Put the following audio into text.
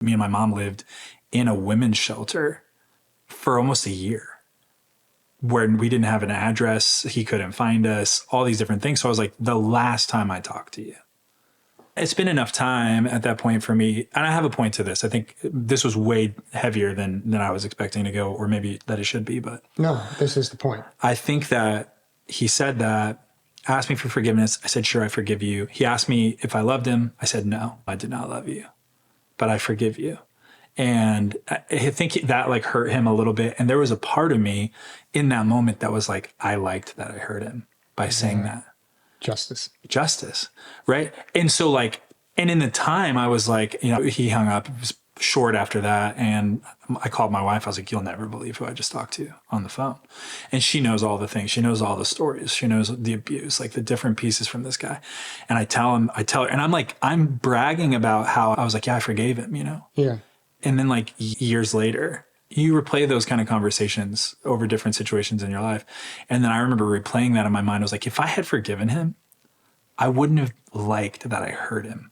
Me and my mom lived in a women's shelter for almost a year where we didn't have an address. He couldn't find us, all these different things. So I was like, the last time I talked to you. It's been enough time at that point for me. And I have a point to this. I think this was way heavier than I was expecting to go, or maybe that it should be. But no, this is the point. I think that he said that, asked me for forgiveness. I said, sure, I forgive you. He asked me if I loved him. I said, no, I did not love you, but I forgive you. And I think that like hurt him a little bit. And there was a part of me in that moment that was like, I liked that I hurt him by saying that. Justice. Right. And so like, and in the time I was like, you know, he hung up. It was short after that. And I called my wife. I was like, you'll never believe who I just talked to on the phone. And she knows all the things. She knows all the stories. She knows the abuse, like the different pieces from this guy. And I tell her, and I'm like, I'm bragging about how I was like, yeah, I forgave him, you know? Yeah. And then like years later, you replay those kind of conversations over different situations in your life. And then I remember replaying that in my mind. I was like, if I had forgiven him, I wouldn't have liked that I hurt him.